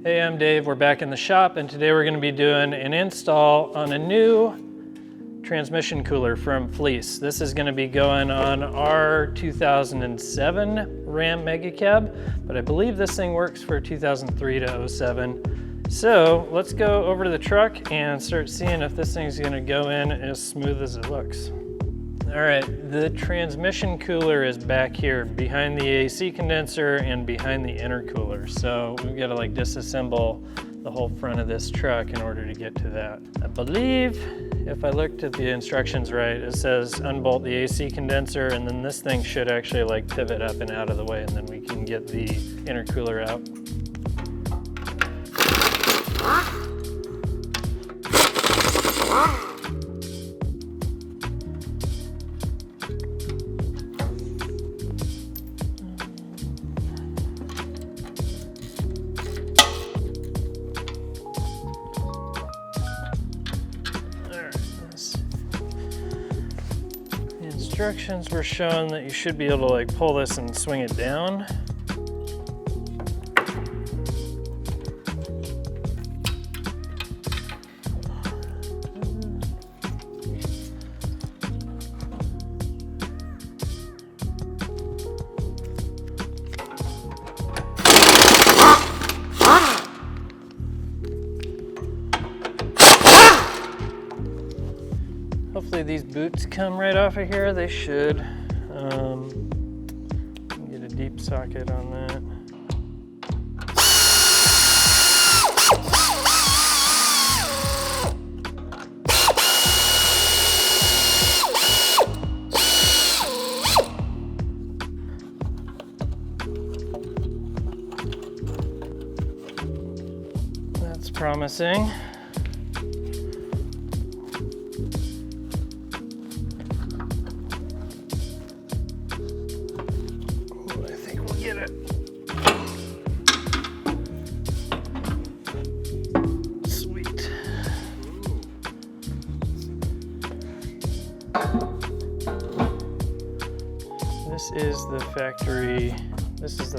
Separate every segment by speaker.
Speaker 1: Hey, I'm Dave. We're back in the shop, and today we're going to be doing an install on a new transmission cooler from Fleece. This is going to be going on our 2007 Ram Mega Cab, but I believe this thing works for 2003 to 07. So let's go over to the truck and start seeing if this thing's going to go in as smooth as it looks. All right, the transmission cooler is back here behind the AC condenser and behind the intercooler. So we've got to like disassemble the whole front of this truck in order to get to that. I believe if I looked at the instructions right, it says unbolt the AC condenser, and then this thing should actually like pivot up and out of the way, and then we can get the intercooler out. Instructions were showing that you should be able to like pull this and swing it down. Hopefully these boots come right off of here. They should. Get a deep socket on that. That's promising. Get it. Sweet. This is the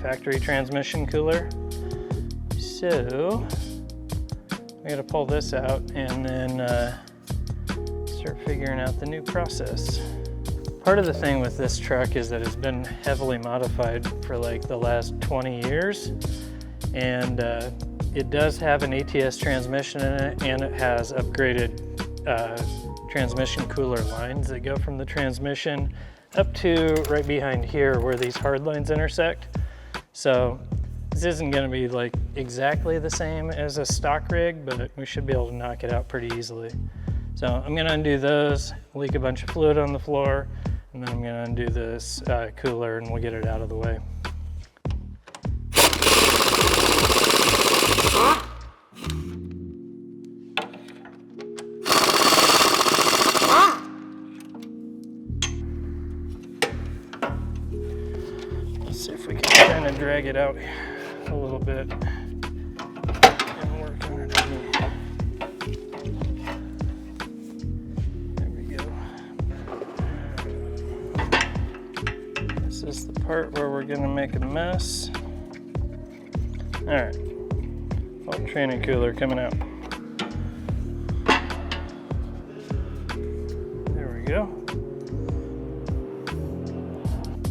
Speaker 1: factory transmission cooler. So we gotta pull this out and then start figuring out the new process. Part of the thing with this truck is that it's been heavily modified for like the last 20 years, and it does have an ATS transmission in it, and it has upgraded transmission cooler lines that go from the transmission up to right behind here where these hard lines intersect. So this isn't going to be like exactly the same as a stock rig, but we should be able to knock it out pretty easily. So I'm going to undo those, leak a bunch of fluid on the floor, and then I'm going to undo this cooler and we'll get it out of the way. Let's see if we can kind of drag it out a little bit and work underneath. This is the part where we're going to make a mess. All right, fault training cooler coming out. There we go.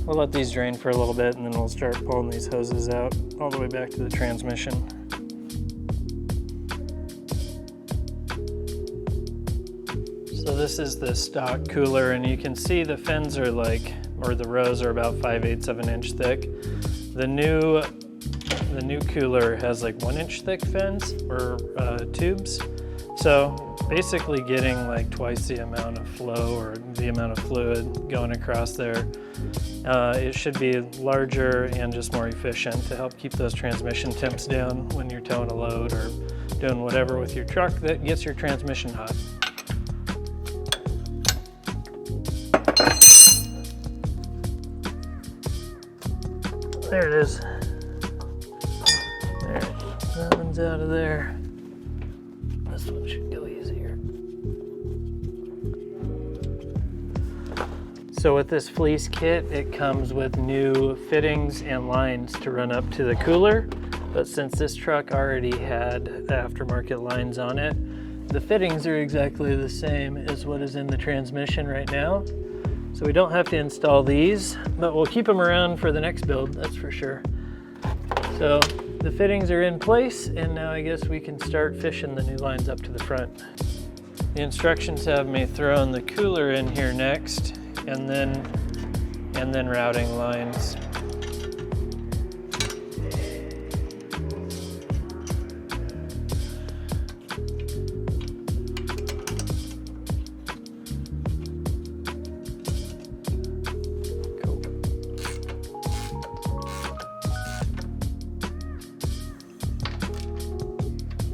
Speaker 1: We'll let these drain for a little bit, and then we'll start pulling these hoses out all the way back to the transmission. So this is the stock cooler, and you can see the fins are like, or the rows are about 5/8 of an inch thick. The new cooler has like 1 inch thick fins or tubes. So basically getting like twice the amount of flow or the amount of fluid going across there. It should be larger and just more efficient to help keep those transmission temps down when you're towing a load or doing whatever with your truck that gets your transmission hot. There it is. There, that one's out of there. This one should go easier. So with this Fleece kit, it comes with new fittings and lines to run up to the cooler. But since this truck already had aftermarket lines on it, the fittings are exactly the same as what is in the transmission right now. So we don't have to install these, but we'll keep them around for the next build, that's for sure. So the fittings are in place, and now I guess we can start fishing the new lines up to the front. The instructions have me throwing the cooler in here next, and then routing lines.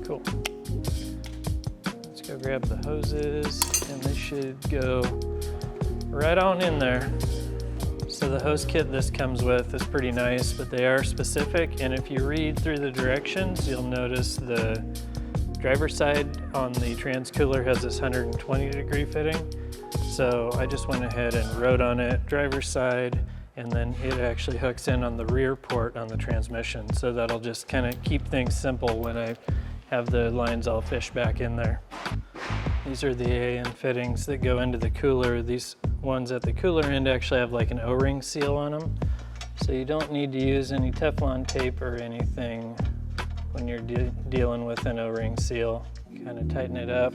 Speaker 1: Cool. Let's go grab the hoses, and they should go right on in there. So the hose kit this comes with is pretty nice, but they are specific, and if you read through the directions, you'll notice the driver's side on the trans cooler has this 120-degree fitting. So I just went ahead and wrote on it driver's side, and then it actually hooks in on the rear port on the transmission. So that'll just kind of keep things simple when I have the lines all fished back in there. These are the AN fittings that go into the cooler. These ones at the cooler end actually have like an O-ring seal on them. So you don't need to use any Teflon tape or anything when you're dealing with an O-ring seal. Kind of tighten it up.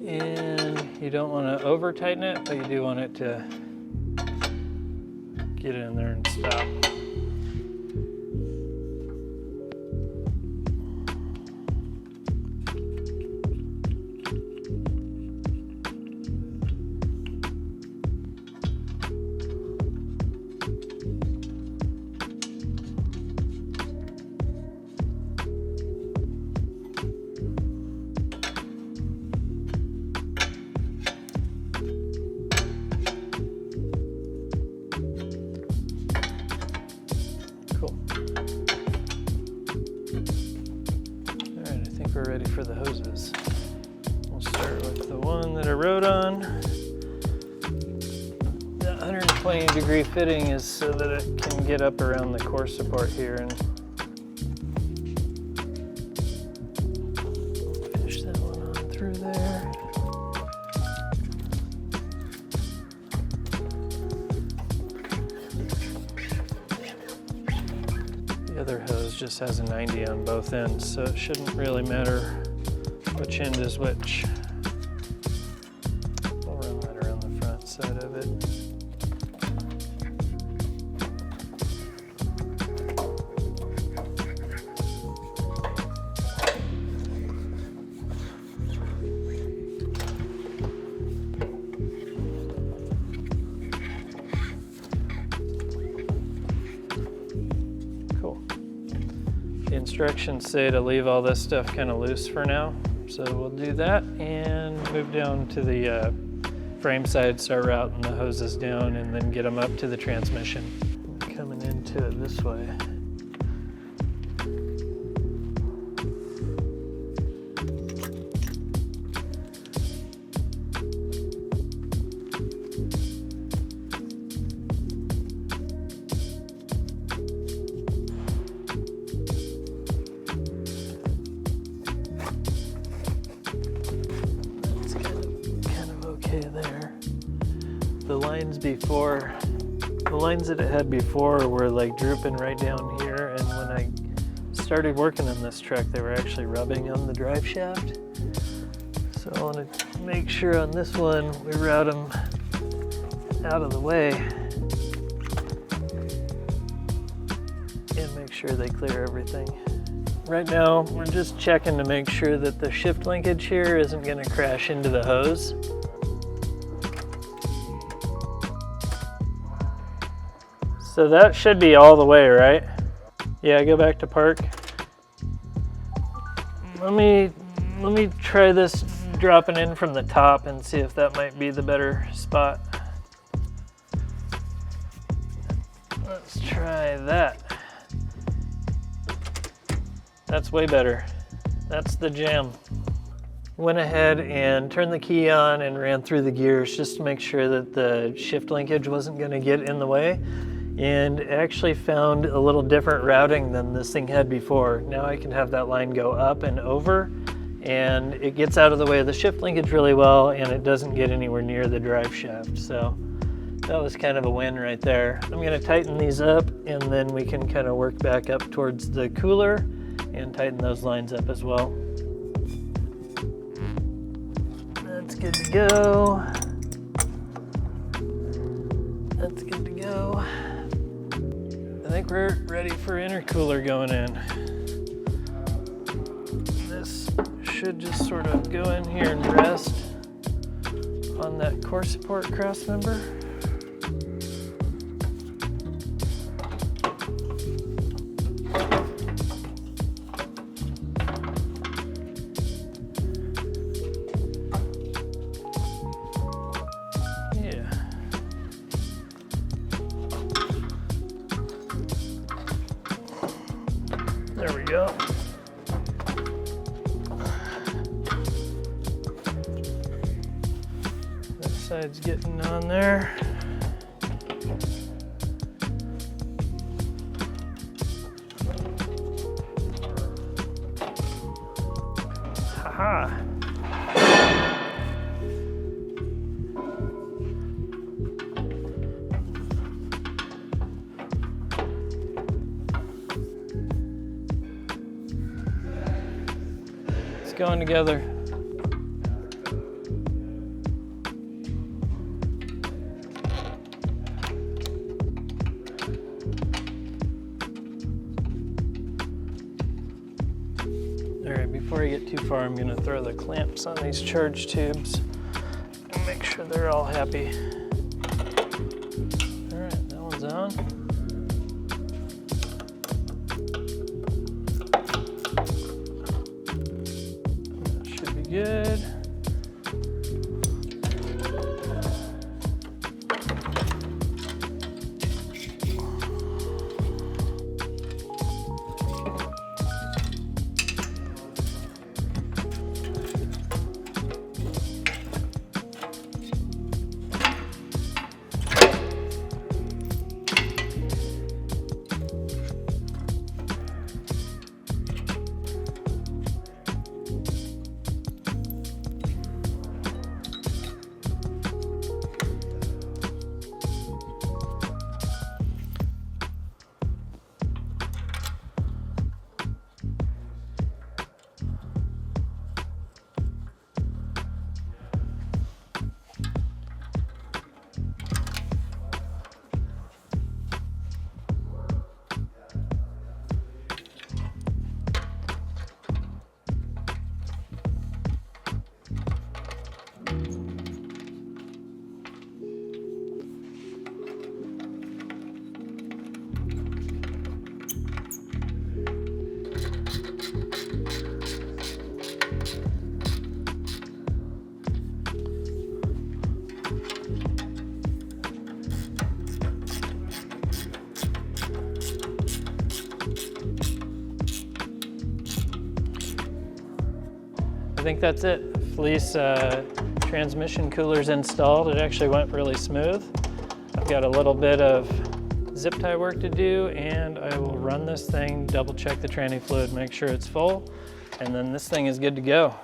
Speaker 1: And you don't want to over tighten it, but you do want it to get in there and stop. We're ready for the hoses. We'll start with the one that I wrote on. The 120-degree fitting is so that it can get up around the core support here and fish that one on through there. The other hose just has a 90 on both ends, so it shouldn't really matter which end is which. We'll run that around the front side of it. The instructions say to leave all this stuff kind of loose for now, so we'll do that and move down to the frame side, start routing the hoses down, and then get them up to the transmission. Coming into it this way. There. The lines that it had before were like drooping right down here, and when I started working on this truck, they were actually rubbing on the drive shaft. So I want to make sure on this one we route them out of the way and make sure they clear everything. Right now, we're just checking to make sure that the shift linkage here isn't going to crash into the hose. So that should be all the way, right? Yeah, go back to park. Let me try this dropping in from the top and see if that might be the better spot. Let's try that. That's way better. That's the jam. Went ahead and turned the key on and ran through the gears just to make sure that the shift linkage wasn't going to get in the way. and actually found a little different routing than this thing had before. Now I can have that line go up and over, and it gets out of the way of the shift linkage really well, and it doesn't get anywhere near the drive shaft. So that was kind of a win right there. I'm going to tighten these up, and then we can kind of work back up towards the cooler and tighten those lines up as well. That's good to go. That's good to go. I think we're ready for intercooler going in. This should just sort of go in here and rest on that core support cross member. There we go. That side's getting on there. Haha. Going together. All right, before I get too far, I'm going to throw the clamps on these charge tubes and make sure they're all happy. All right, that one's on. Good. I think that's it. Fleece transmission cooler's installed. It actually went really smooth. I've got a little bit of zip tie work to do, and I will run this thing, double check the tranny fluid, make sure it's full, and then this thing is good to go.